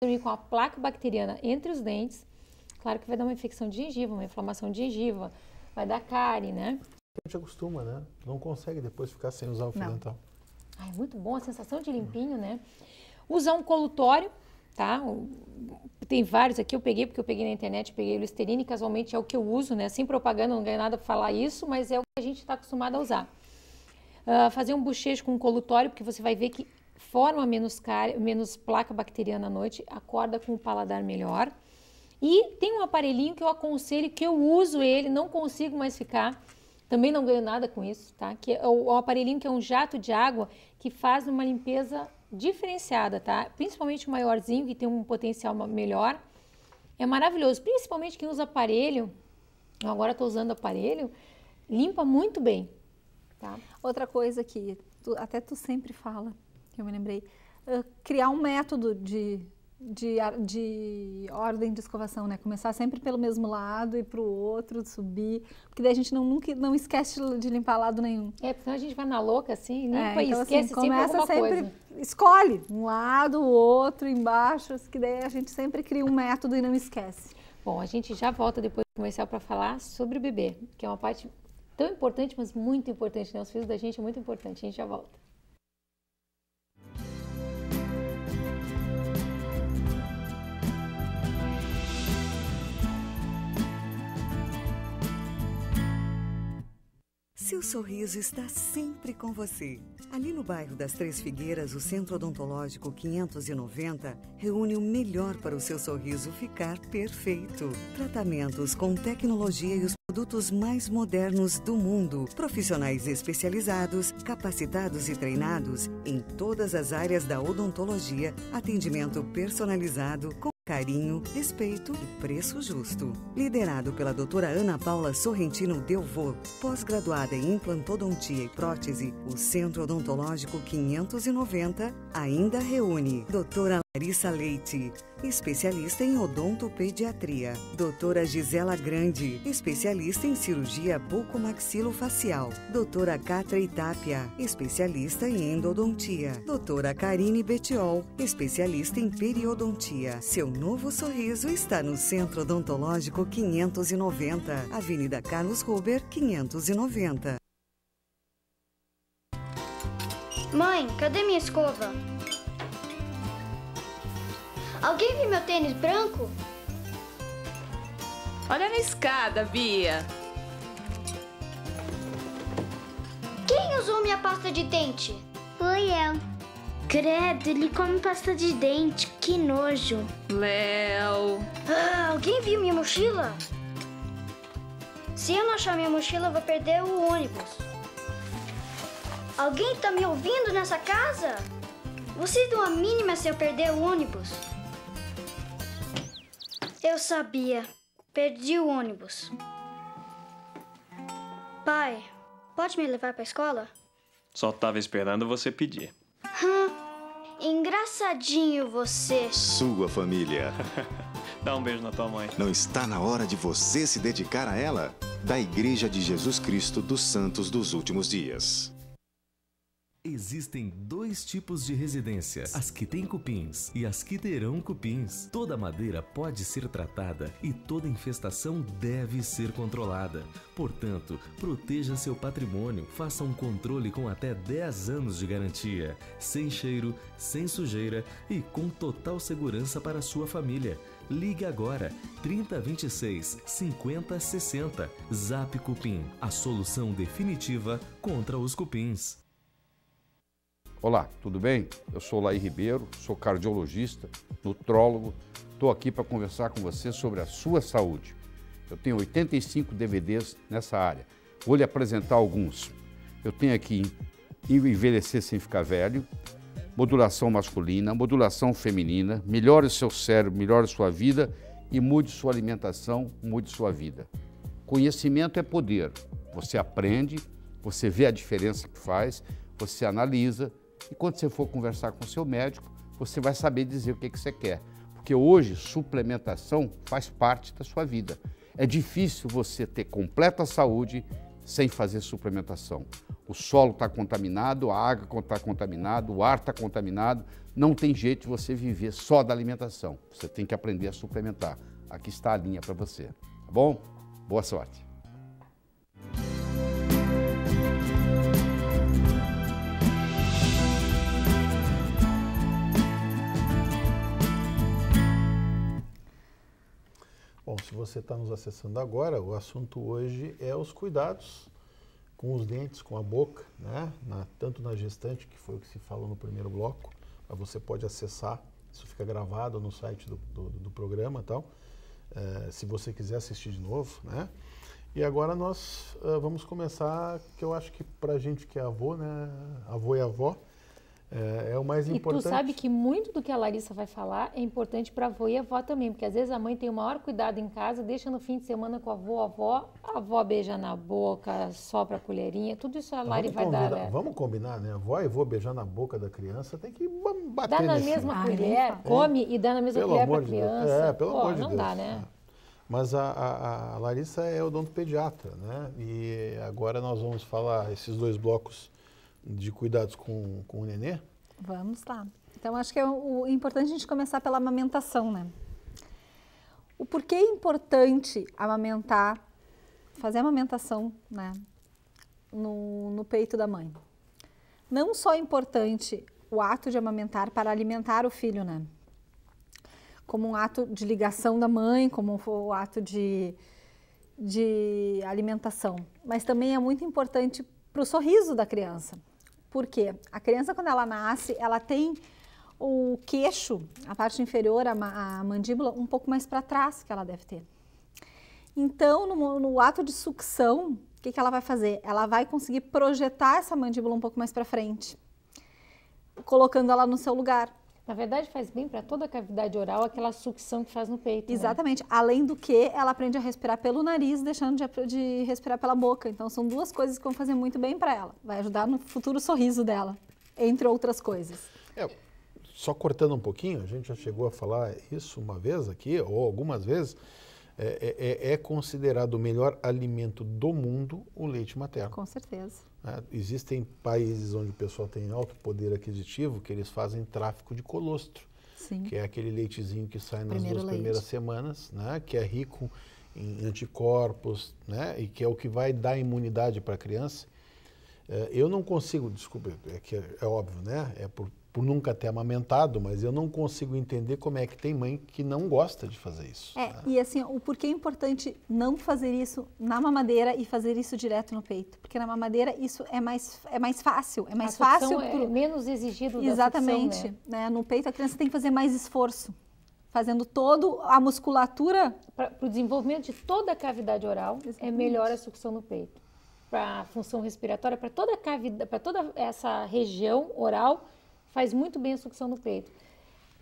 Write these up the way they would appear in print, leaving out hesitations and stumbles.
dormir com a placa bacteriana entre os dentes. Claro que vai dar uma infecção de gengiva, uma inflamação de gengiva, vai dar cárie, né? A gente acostuma, né? Não consegue depois ficar sem usar o fio dental. Ai, muito bom, a sensação de limpinho, né? Usar um colutório, tá? Tem vários aqui, eu peguei porque eu peguei na internet, peguei o Listerine, casualmente é o que eu uso, né? Sem propaganda, não ganho nada para falar isso, mas é o que a gente está acostumado a usar. Fazer um bochecho com um colutório, porque você vai ver que forma menos placa bacteriana à noite, acorda com o paladar melhor. E tem um aparelhinho que eu aconselho, que eu uso ele, não consigo mais ficar, também não ganho nada com isso, tá? Que é o aparelhinho que é um jato de água que faz uma limpeza diferenciada, tá? Principalmente o maiorzinho, que tem um potencial melhor. É maravilhoso, principalmente quem usa aparelho, agora estou usando aparelho, limpa muito bem, tá? Outra coisa que até tu sempre fala, que eu me lembrei, criar um método de ordem de escovação, né? Começar sempre pelo mesmo lado e para o outro, subir, porque daí a gente não esquece de limpar lado nenhum. Porque senão a gente vai na louca assim, limpa e então, esquece assim, sempre alguma coisa. Escolhe um lado, o outro, embaixo, que daí a gente sempre cria um método e não esquece. Bom, a gente já volta depois do comercial para falar sobre o bebê, que é uma parte tão importante, mas muito importante, né? Os filhos da gente é muito importante, a gente já volta. Seu sorriso está sempre com você. Ali no bairro das Três Figueiras, o Centro Odontológico 590 reúne o melhor para o seu sorriso ficar perfeito. Tratamentos com tecnologia e os produtos mais modernos do mundo. Profissionais especializados, capacitados e treinados em todas as áreas da odontologia. Atendimento personalizado com carinho, respeito e preço justo. Liderado pela doutora Ana Paula Sorrentino Delvaux, pós-graduada em implantodontia e prótese, o Centro Odontológico 590 ainda reúne doutora Larissa Leite, especialista em odontopediatria. Doutora Gisela Grande, especialista em cirurgia bucomaxilofacial. Doutora Catra Itápia, especialista em endodontia. Doutora Karine Betiol, especialista em periodontia. Seu novo sorriso está no Centro Odontológico 590, Avenida Carlos Ruber, 590. Mãe, cadê minha escova? Alguém viu meu tênis branco? Olha na escada, Bia. Quem usou minha pasta de dente? Fui eu. Credo, ele come pasta de dente. Que nojo. Léo. Alguém viu minha mochila? Se eu não achar minha mochila, eu vou perder o ônibus. Alguém tá me ouvindo nessa casa? Vocês dão a mínima se eu perder o ônibus? Eu sabia. Perdi o ônibus. Pai, pode me levar pra escola? Só tava esperando você pedir. Engraçadinho você. Sua família. Dá um beijo na tua mãe. Não está na hora de você se dedicar a ela? Da Igreja de Jesus Cristo dos Santos dos Últimos Dias. Existem dois tipos de residência, as que têm cupins e as que terão cupins. Toda madeira pode ser tratada e toda infestação deve ser controlada. Portanto, proteja seu patrimônio, faça um controle com até 10 anos de garantia, sem cheiro, sem sujeira e com total segurança para a sua família. Ligue agora, 3026 5060. Zap Cupim, a solução definitiva contra os cupins. Olá, tudo bem? Eu sou Laí Ribeiro, sou cardiologista, nutrólogo. Estou aqui para conversar com você sobre a sua saúde. Eu tenho 85 DVDs nessa área. Vou lhe apresentar alguns. Eu tenho aqui Envelhecer Sem Ficar Velho, Modulação Masculina, Modulação Feminina, Melhore o seu cérebro, melhore sua vida e mude sua alimentação, mude sua vida. Conhecimento é poder. Você aprende, você vê a diferença que faz, você analisa. E quando você for conversar com o seu médico, você vai saber dizer o que você quer. Porque hoje, suplementação faz parte da sua vida. É difícil você ter completa saúde sem fazer suplementação. O solo está contaminado, a água está contaminada, o ar está contaminado. Não tem jeito de você viver só da alimentação. Você tem que aprender a suplementar. Aqui está a linha para você, tá bom? Boa sorte. Bom, se você está nos acessando agora, o assunto hoje é os cuidados com os dentes, com a boca, né? Tanto na gestante, que foi o que se falou no primeiro bloco, mas você pode acessar, isso fica gravado no site do programa e tal, se você quiser assistir de novo, né? E agora nós vamos começar, que eu acho que pra gente que é avô, né? Avô e avó, é o mais importante. E tu sabe que muito do que a Larissa vai falar é importante para avô e avó também, porque às vezes a mãe tem o maior cuidado em casa, deixa no fim de semana com a avó beija na boca, sopra a colherinha, tudo isso a Lari vai dar. Vamos combinar, né? Avó e avô beijar na boca da criança, tem que bater dá na mesma colher, come e dá na mesma colher para a criança. Pelo amor de Deus. Não dá, né? Mas a Larissa é odontopediatra, né? E agora nós vamos falar esses 2 blocos de cuidados com o nenê? Vamos lá. Então, acho que é importante a gente começar pela amamentação, né? O porquê é importante amamentar, fazer a amamentação, né, no peito da mãe. Não só é importante o ato de amamentar para alimentar o filho, né? Como um ato de ligação da mãe, como o ato de alimentação. Mas também é muito importante para o sorriso da criança. Por quê? A criança, quando ela nasce, ela tem o queixo, a parte inferior, a mandíbula, um pouco mais para trás que ela deve ter. Então, no ato de sucção, o que ela vai fazer? Ela vai conseguir projetar essa mandíbula um pouco mais para frente, colocando ela no seu lugar. Na verdade, faz bem para toda a cavidade oral aquela sucção que faz no peito. Exatamente. Né? Além do que, ela aprende a respirar pelo nariz, deixando de respirar pela boca. Então, são 2 coisas que vão fazer muito bem para ela. Vai ajudar no futuro sorriso dela, entre outras coisas. Só cortando um pouquinho, a gente já chegou a falar isso uma vez aqui, ou algumas vezes, é considerado o melhor alimento do mundo o leite materno. Com certeza. Existem países onde o pessoal tem alto poder aquisitivo que eles fazem tráfico de colostro, Sim. que é aquele leitezinho que sai nas 2 primeiras semanas, né, que é rico em anticorpos, né, e que é o que vai dar imunidade para a criança. Eu não consigo, desculpa, é óbvio, né, é por nunca ter amamentado, mas eu não consigo entender como é que tem mãe que não gosta de fazer isso. Né? E assim, o porquê é importante não fazer isso na mamadeira e fazer isso direto no peito. Porque na mamadeira isso é mais fácil. É mais fácil. É menos exigido da Exatamente. sucção, né? No peito a criança tem que fazer mais esforço. Fazendo toda a musculatura. Para o desenvolvimento de toda a cavidade oral, Exatamente. É melhor a sucção no peito. Para a função respiratória, para toda essa região oral, faz muito bem a sucção no peito.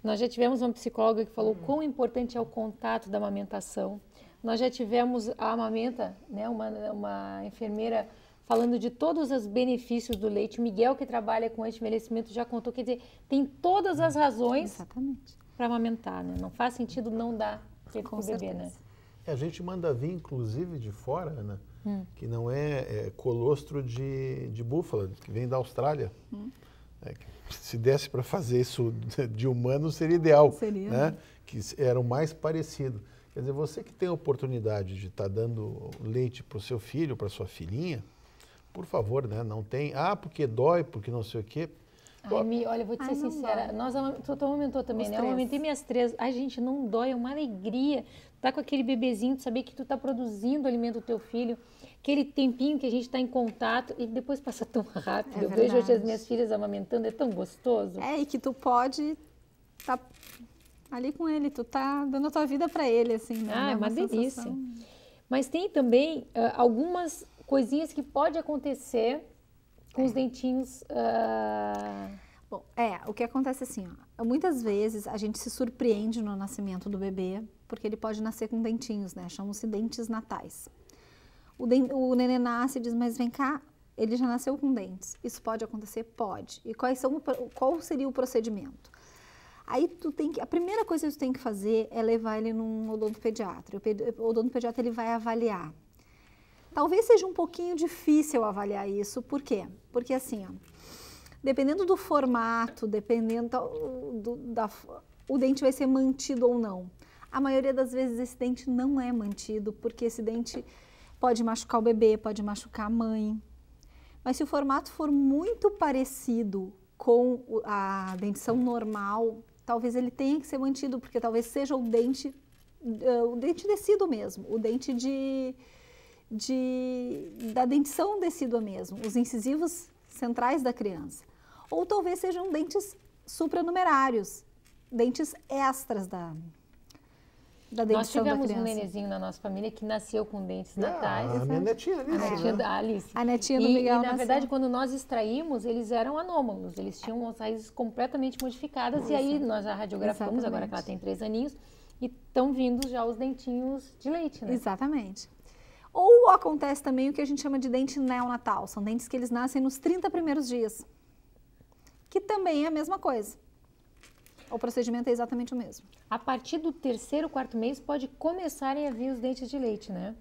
Nós já tivemos uma psicóloga que falou quão importante é o contato da amamentação. Nós já tivemos a amamenta, né, uma enfermeira falando de todos os benefícios do leite. O Miguel, que trabalha com anti-envelhecimento, já contou. Quer dizer, tem todas as razões para amamentar. Né? Não faz sentido não dar para o bebê. Né? A gente manda vir, inclusive, de fora, Ana, que não é colostro de búfala, que vem da Austrália. Se desse para fazer isso de humano, seria ideal. Seria, né? Que era o mais parecido. Quer dizer, você que tem a oportunidade de estar dando leite para o seu filho, para sua filhinha, por favor, né? Não tem, porque dói, porque não sei o quê. Olha, eu vou te ser sincera, tu amamentou também, né? Eu amamentei minhas 3. Ai, gente, não dói, é uma alegria. Tá com aquele bebezinho, saber que tu tá produzindo alimento do teu filho, aquele tempinho que a gente tá em contato e depois passa tão rápido. Eu vejo hoje as minhas filhas amamentando, é tão gostoso. E que tu pode tá ali com ele, tu tá dando a tua vida para ele, assim, né? É uma delícia. Mas tem também algumas coisinhas que pode acontecer com os dentinhos. Bom, o que acontece assim, muitas vezes a gente se surpreende no nascimento do bebê, porque ele pode nascer com dentinhos, né? Chamam-se dentes natais. O nenê nasce e diz, mas vem cá, ele já nasceu com dentes. Isso pode acontecer? Pode. E qual seria o procedimento? Aí a primeira coisa que tu tem que fazer é levar ele num odontopediatra. O odontopediatra ele vai avaliar. Talvez seja um pouquinho difícil avaliar isso. Por quê? Porque assim, ó, dependendo do formato, dependendo o dente vai ser mantido ou não. A maioria das vezes esse dente não é mantido, porque esse dente pode machucar o bebê, pode machucar a mãe. Mas se o formato for muito parecido com a dentição normal, talvez ele tenha que ser mantido, porque talvez seja o dente decíduo mesmo, o dente da dentição decídua mesmo, os incisivos centrais da criança. Ou talvez sejam dentes supranumerários, dentes extras da dentição da criança. Nós tivemos um nenenzinho na nossa família que nasceu com dentes natais. A minha netinha Alice. A netinha da Alice. A netinha do Miguel na verdade, quando nós extraímos, eles eram anômalos. Eles tinham as raízes completamente modificadas. E aí nós a radiografamos, agora que ela tem 3 aninhos, e estão vindo já os dentinhos de leite, né? Exatamente. Ou acontece também o que a gente chama de dente neonatal. São dentes que eles nascem nos 30 primeiros dias. Que também é a mesma coisa. O procedimento é exatamente o mesmo. A partir do 3º, 4º mês pode começarem a vir os dentes de leite, né?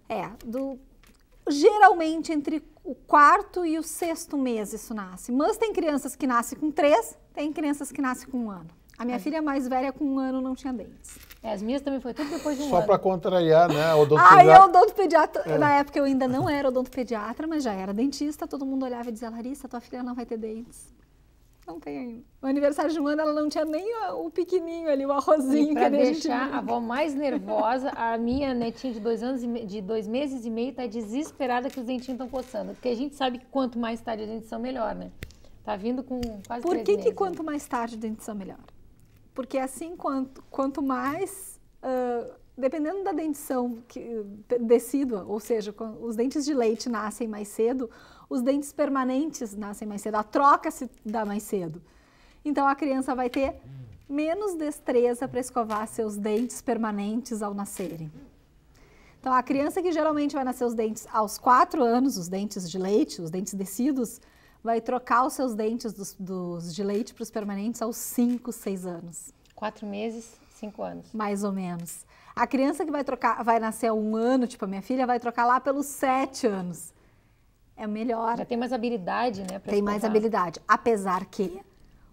Geralmente entre o 4º e o 6º mês isso nasce. Mas tem crianças que nascem com 3, tem crianças que nascem com 1 ano. A minha filha mais velha com 1 ano não tinha dentes. As minhas também foi tudo depois de 1 ano. Só para contrariar, né? Odontopediatra. Na época eu ainda não era odontopediatra, mas já era dentista. Todo mundo olhava e dizia, Larissa, tua filha não vai ter dentes. Não tem ainda. No aniversário de 1 ano, ela não tinha nem o pequenininho ali, o arrozinho. E para deixar a avó mais nervosa, a minha netinha de 2 meses e meio está desesperada que os dentinhos estão coçando. Porque a gente sabe que quanto mais tarde a dentição, melhor, né? Tá vindo com quase 3 meses. Por que quanto mais tarde a dentição, melhor? Porque assim, quanto mais... dependendo da dentição decídua, ou seja, os dentes de leite nascem mais cedo, os dentes permanentes nascem mais cedo, a troca se dá mais cedo. Então, a criança vai ter menos destreza para escovar seus dentes permanentes ao nascerem. Então, a criança que geralmente vai nascer os dentes aos 4 anos, os dentes de leite, os dentes decíduos, vai trocar os seus dentes dos de leite para os permanentes aos 5, 6 anos. 4 meses, 5 anos. Mais ou menos. A criança que vai nascer a 1 ano, tipo a minha filha, vai trocar lá pelos 7 anos. É melhor. Já tem mais habilidade, né? Tem mais habilidade. Apesar que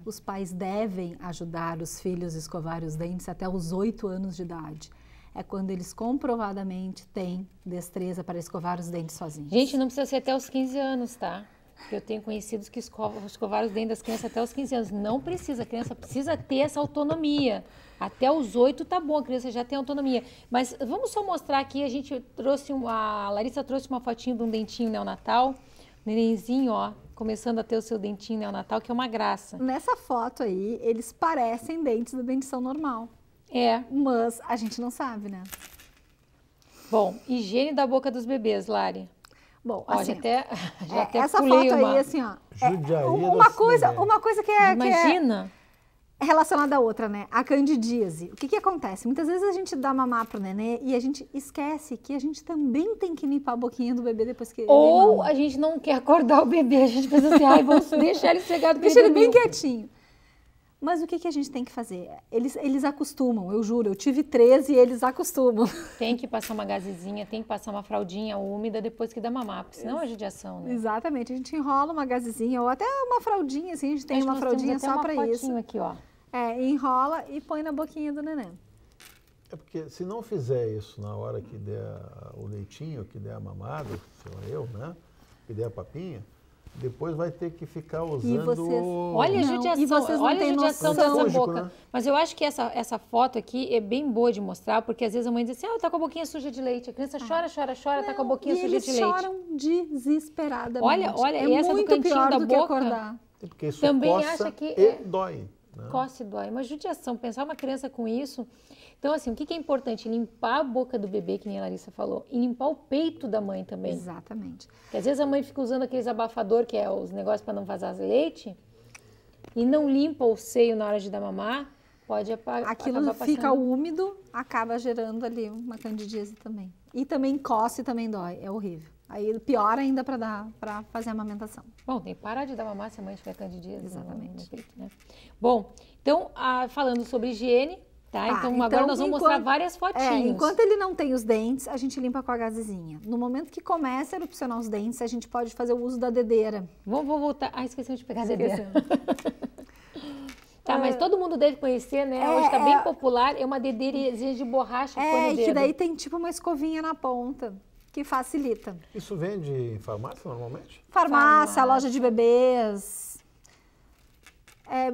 os pais devem ajudar os filhos a escovar os dentes até os 8 anos de idade. É quando eles comprovadamente têm destreza para escovar os dentes sozinhos. Gente, não precisa ser até os 15 anos, tá? Porque eu tenho conhecidos que escovaram os dentes das crianças até os 15 anos. Não precisa, a criança precisa ter essa autonomia. Até os 8 tá bom, a criança já tem autonomia. Mas vamos só mostrar aqui, a Larissa trouxe uma fotinho de um dentinho neonatal. Nenenzinho, ó, começando a ter o seu dentinho neonatal, que é uma graça. Nessa foto aí, eles parecem dentes da dentição normal. Mas a gente não sabe, né? Bom, higiene da boca dos bebês, Lari. Bom, ó, assim, já até essa foto aí, assim, ó, uma coisa que é... Imagina. É relacionada à outra, né? A candidíase. O que acontece? Muitas vezes a gente dá mamar pro nenê e a gente esquece que a gente também tem que limpar a boquinha do bebê depois que Ou ele mama. A gente não quer acordar o bebê, a gente pensa assim, vamos deixar ele cegado. Deixa ele bem quietinho. Mas o que a gente tem que fazer? Eles acostumam, eu juro. Eu tive 13 e eles acostumam. Tem que passar uma gazezinha, tem que passar uma fraldinha úmida depois que dá mamar, porque senão é judiação, né? Exatamente. A gente enrola uma gazezinha ou até uma fraldinha, assim. A gente tem uma fraldinha só para isso. Aqui, ó. Enrola e põe na boquinha do neném. É porque se não fizer isso na hora que der o leitinho, que der a mamada, né? Que der a papinha, depois vai ter que ficar usando... Olha a judiação, olha a judiação dessa boca. Né? Mas eu acho que essa foto aqui é bem boa de mostrar, porque às vezes a mãe diz assim, tá com a boquinha suja de leite. A criança chora, tá com a boquinha suja de leite. Eles choram desesperadamente. Olha, é essa muito do cantinho pior da do boca. Que acordar. Porque isso também coça acha que e dói. Coça e dói. Uma judiação, pensar uma criança com isso. Então, assim, o que é importante? Limpar a boca do bebê, que nem a Larissa falou, e limpar o peito da mãe também. Exatamente. Porque às vezes a mãe fica usando aqueles abafador, que é os negócios para não vazar leite, e não limpa o seio na hora de dar mamar, pode acabar Aquilo fica úmido, acaba gerando ali uma candidíase também. E também coça e também dói, é horrível. Aí piora ainda para fazer a amamentação. Bom, tem que parar de dar mamar se a mãe tiver candidíase. Exatamente. No peito, né? Bom, então, falando sobre higiene, Tá, então agora nós vamos mostrar várias fotinhos. Enquanto ele não tem os dentes, a gente limpa com a gazezinha. No momento que começa a erupcionar os dentes, a gente pode fazer o uso da dedeira. Vou voltar. Ah, esqueci de pegar a dedeira. Tá, mas todo mundo deve conhecer, né? Hoje tá bem popular, é uma dedeirazinha de borracha. E que daí tem tipo uma escovinha na ponta, que facilita. Isso vende em farmácia normalmente? Farmácia, loja de bebês.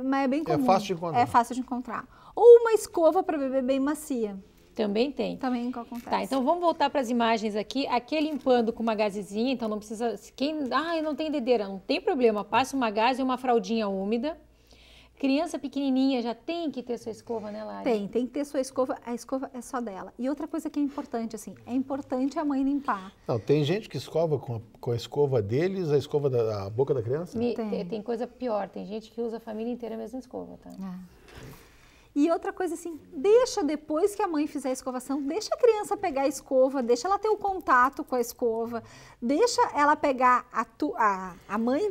Mas é bem comum. É fácil de encontrar. É fácil de encontrar. Ou uma escova para bebê bem macia. Também tem. Também acontece. Tá, então vamos voltar para as imagens aqui. Aqui limpando com uma gazezinha, então não precisa... eu não tenho dedeira, não tem problema. Passa uma gaze e uma fraldinha úmida. Criança pequenininha já tem que ter sua escova, né, Lari? Tem que ter sua escova. A escova é só dela. E outra coisa que é importante, assim, é importante a mãe limpar. Não, tem gente que escova com a escova deles, a escova da boca da criança? Tem coisa pior, tem gente que usa a família inteira a mesma escova, tá? E outra coisa assim, deixa depois que a mãe fizer a escovação, deixa a criança pegar a escova, deixa ela ter o contato com a escova, deixa ela pegar a mãe,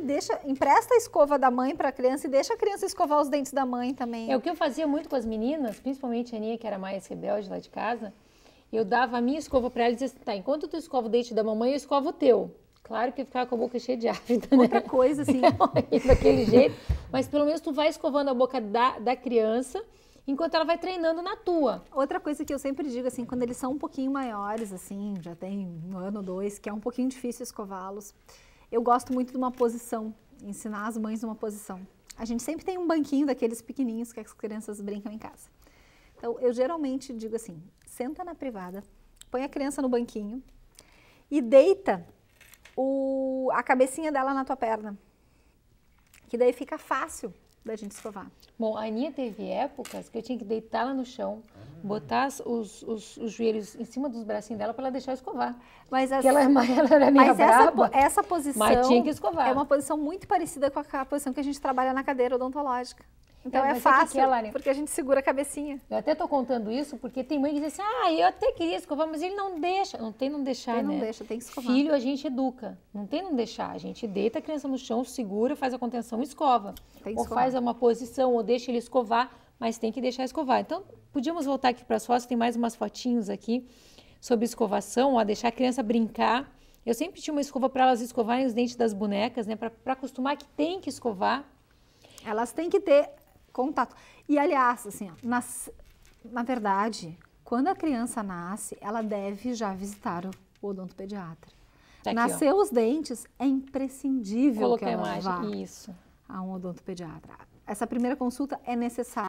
empresta a escova da mãe para a criança e deixa a criança escovar os dentes da mãe também. É o que eu fazia muito com as meninas, principalmente a Aninha, que era mais rebelde lá de casa, eu dava a minha escova para ela e dizia assim, tá, enquanto tu escova o dente da mamãe, eu escovo o teu. Claro que eu ficava com a boca cheia de ácido, né? Outra coisa assim. Daquele jeito, mas pelo menos tu vai escovando a boca da criança, enquanto ela vai treinando na tua. Outra coisa que eu sempre digo, assim, quando eles são um pouquinho maiores, assim, já tem 1 ano ou 2, que é um pouquinho difícil escová-los, eu gosto muito de uma posição, ensinar as mães uma posição. A gente sempre tem um banquinho daqueles pequenininhos que as crianças brincam em casa. Então, eu geralmente digo assim, senta na privada, põe a criança no banquinho e deita a cabecinha dela na tua perna, que daí fica fácil da gente escovar. Bom, a Aninha teve épocas que eu tinha que deitá-la no chão, botar os joelhos em cima dos bracinhos dela para ela deixar eu escovar. Porque ela era meio brava, essa posição mas tinha que escovar. É uma posição muito parecida com a posição que a gente trabalha na cadeira odontológica. Então é mas fácil, porque a gente segura a cabecinha. Eu até tô contando isso porque tem mãe que diz assim, eu até queria escovar, mas ele não deixa. Não tem não deixar, não né? deixa, tem que escovar. Filho a gente educa, não tem não deixar. A gente deita a criança no chão, segura, faz a contenção e escova. Ou faz uma posição, ou deixa ele escovar, mas tem que deixar escovar. Então, podíamos voltar aqui para as fotos, tem mais umas fotinhos aqui sobre escovação, deixar a criança brincar. Eu sempre tinha uma escova para elas escovarem os dentes das bonecas, né? Para acostumar que tem que escovar. Elas têm que ter contato. E, aliás, assim, na verdade, quando a criança nasce, ela deve já visitar o odontopediatra. Tá aqui, nasceu os dentes, é imprescindível que ela vá a um odontopediatra. Essa primeira consulta é necessária.